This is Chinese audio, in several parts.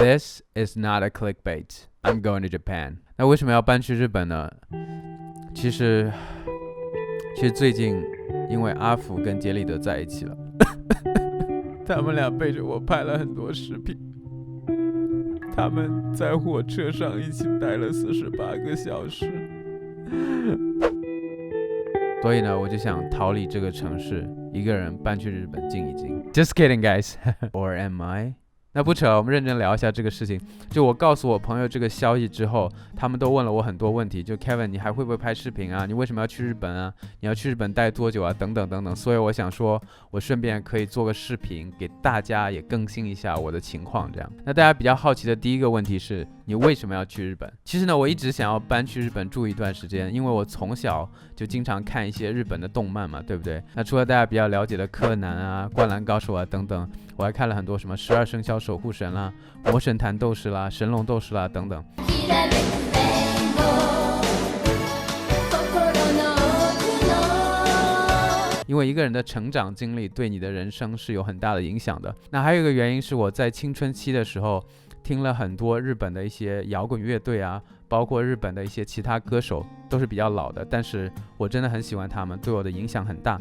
This is not a clickbait. I'm going to Japan. 那为什么要搬去日本呢？其实最近因为阿福跟杰里德在一起了，他们俩背着我拍了很多视频。他们在火车上一起待了48个小时，所以呢，我就想逃离这个城市，一个人搬去日本静一静。Just kidding, guys. Or am I? 那不扯，我们认真聊一下这个事情。就我告诉我朋友这个消息之后，他们都问了我很多问题，就 Kevin 你还会不会拍视频啊？你为什么要去日本啊？你要去日本待多久啊？等等等等。所以我想说，我顺便可以做个视频，给大家也更新一下我的情况，这样。那大家比较好奇的第一个问题是，你为什么要去日本？其实呢，我一直想要搬去日本住一段时间，因为我从小就经常看一些日本的动漫嘛，对不对？那除了大家比较了解的柯南啊、灌篮高手啊等等，我还看了很多什么12生肖守护神啦、魔神坛斗士啦、神龙斗士啦等等。因为一个人的成长经历对你的人生是有很大的影响的。那还有一个原因是我在青春期的时候听了很多日本的一些摇滚乐队啊，包括日本的一些其他歌手，都是比较老的，但是我真的很喜欢他们，对我的影响很大。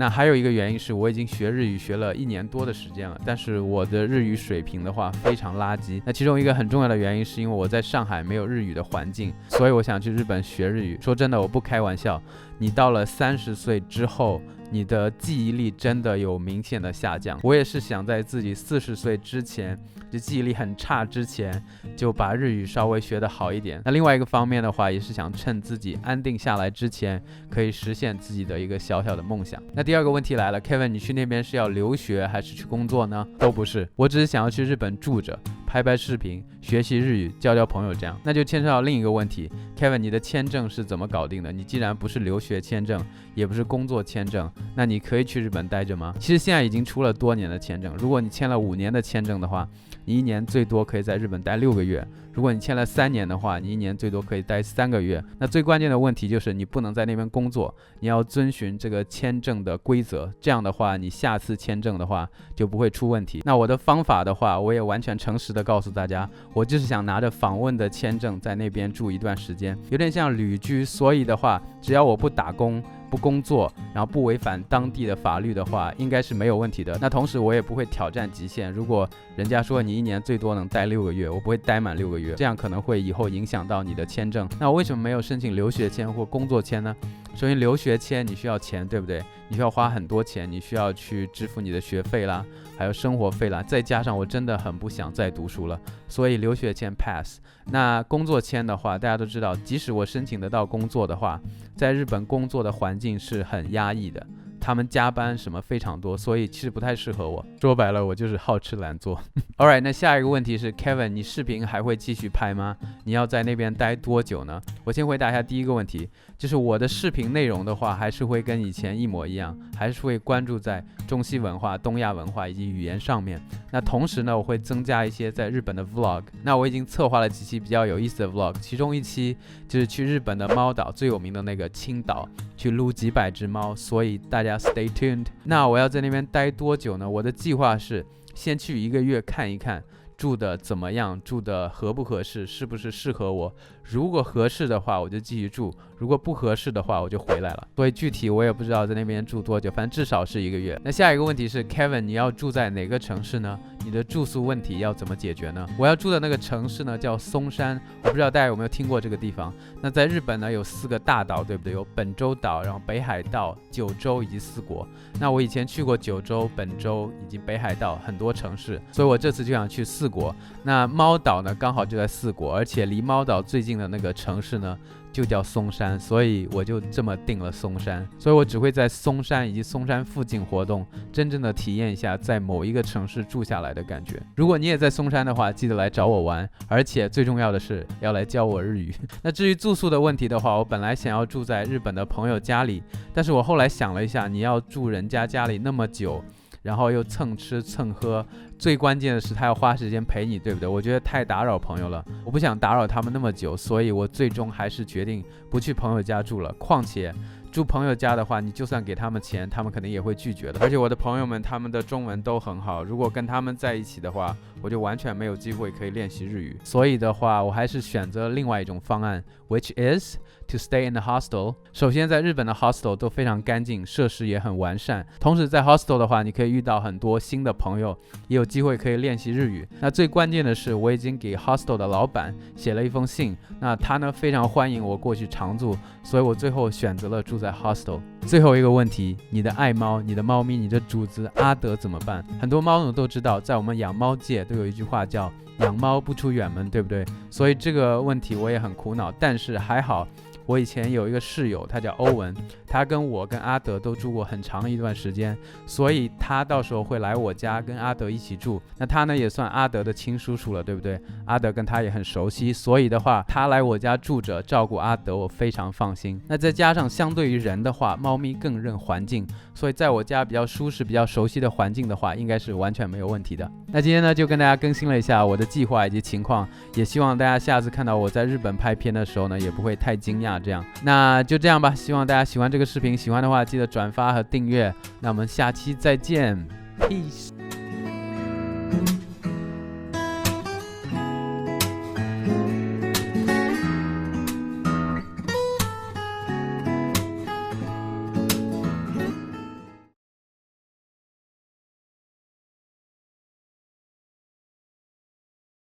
那还有一个原因是我已经学日语学了1年多的时间了，但是我的日语水平的话非常垃圾。那其中一个很重要的原因是因为我在上海没有日语的环境，所以我想去日本学日语。说真的，我不开玩笑，你到了30岁之后，你的记忆力真的有明显的下降。我也是想在自己40岁之前，就记忆力很差之前，就把日语稍微学得好一点。那另外一个方面的话，也是想趁自己安定下来之前，可以实现自己的一个小小的梦想。那第二个问题来了 ，Kevin， 你去那边是要留学还是去工作呢？都不是，我只是想要去日本住着，拍拍视频，学习日语，交交朋友，这样。那就牵扯到另一个问题 ，Kevin， 你的签证是怎么搞定的？你既然不是留学签证，也不是工作签证，那你可以去日本待着吗？其实现在已经出了多年的签证，如果你签了5年的签证的话，你1年最多可以在日本待6个月。如果你签了3年的话，你1年最多可以待3个月。那最关键的问题就是你不能在那边工作，你要遵循这个签证的规则，这样的话你下次签证的话就不会出问题。那我的方法的话，我也完全诚实的告诉大家，我就是想拿着访问的签证在那边住一段时间，有点像旅居。所以的话，只要我不打工不工作，然后不违反当地的法律的话，应该是没有问题的。那同时我也不会挑战极限，如果人家说你1年最多能待6个月，我不会待满6个月，这样可能会以后影响到你的签证。那我为什么没有申请留学签或工作签呢？首先留学签你需要钱，对不对？你需要花很多钱，你需要去支付你的学费啦，还有生活费啦，再加上我真的很不想再读书了，所以留学签 pass。 那工作签的话，大家都知道，即使我申请得到工作的话，在日本工作的环境是很压抑的，他们加班什么非常多，所以其实不太适合我。说白了，我就是好吃懒做。Alright， 那下一个问题是 Kevin， 你视频还会继续拍吗？你要在那边待多久呢？我先回答一下第一个问题，就是我的视频内容的话，还是会跟以前一模一样，还是会关注在中西文化、东亚文化以及语言上面。那同时呢，我会增加一些在日本的 vlog。那我已经策划了几期比较有意思的 vlog， 其中一期就是去日本的猫岛，最有名的那个青岛，去撸几百只猫，所以大家 stay tuned。 那我要在那边待多久呢？我的计划是先去1个月看一看住的怎么样，住的合不合适，是不是适合我。如果合适的话我就继续住，如果不合适的话我就回来了。所以具体我也不知道在那边住多久，反正至少是1个月。那下一个问题是 Kevin， 你要住在哪个城市呢？你的住宿问题要怎么解决呢？我要住的那个城市呢叫松山，我不知道大家有没有听过这个地方。那在日本呢有4个大岛，对不对？有本州岛，然后北海道、九州以及四国。那我以前去过九州、本州以及北海道很多城市，所以我这次就想去4国。那猫岛呢刚好就在4国，而且离猫岛最近的那个城市呢就叫松山，所以我就这么定了松山。所以我只会在松山以及松山附近活动，真正的体验一下在某一个城市住下来的感觉。如果你也在松山的话，记得来找我玩，而且最重要的是要来教我日语。那至于住宿的问题的话，我本来想要住在日本的朋友家里，但是我后来想了一下，你要住人家家里那么久，然后又蹭吃蹭喝，最关键的是他要花时间陪你，对不对？我觉得太打扰朋友了，我不想打扰他们那么久，所以我最终还是决定不去朋友家住了。况且住朋友家的话，你就算给他们钱，他们肯定也会拒绝的。而且我的朋友们他们的中文都很好，如果跟他们在一起的话，我就完全没有机会可以练习日语。所以的话，我还是选择另外一种方案 ，which is to stay in the hostel。首先，在日本的 hostel 都非常干净，设施也很完善。同时，在 hostel 的话，你可以遇到很多新的朋友，也有机会可以练习日语。那最关键的是，我已经给 hostel 的老板写了一封信，那他呢非常欢迎我过去常住，所以我最后选择了住在 hostel。最后一个问题，你的爱猫、你的猫咪、你的主子阿德怎么办？很多猫奴都知道，在我们养猫界都有一句话叫养猫不出远门，对不对？所以这个问题我也很苦恼，但是还好，我以前有一个室友，他叫欧文，他跟我跟阿德都住过很长一段时间，所以他到时候会来我家跟阿德一起住。那他呢也算阿德的亲叔叔了，对不对？阿德跟他也很熟悉，所以的话，他来我家住着照顾阿德，我非常放心。那再加上相对于人的话，猫咪更认环境，所以在我家比较舒适、比较熟悉的环境的话，应该是完全没有问题的。那今天呢就跟大家更新了一下我的计划以及情况，也希望大家下次看到我在日本拍片的时候呢，也不会太惊讶。这样，那就这样吧。希望大家喜欢这个视频，喜欢的话记得转发和订阅。那我们下期再见 ，Peace。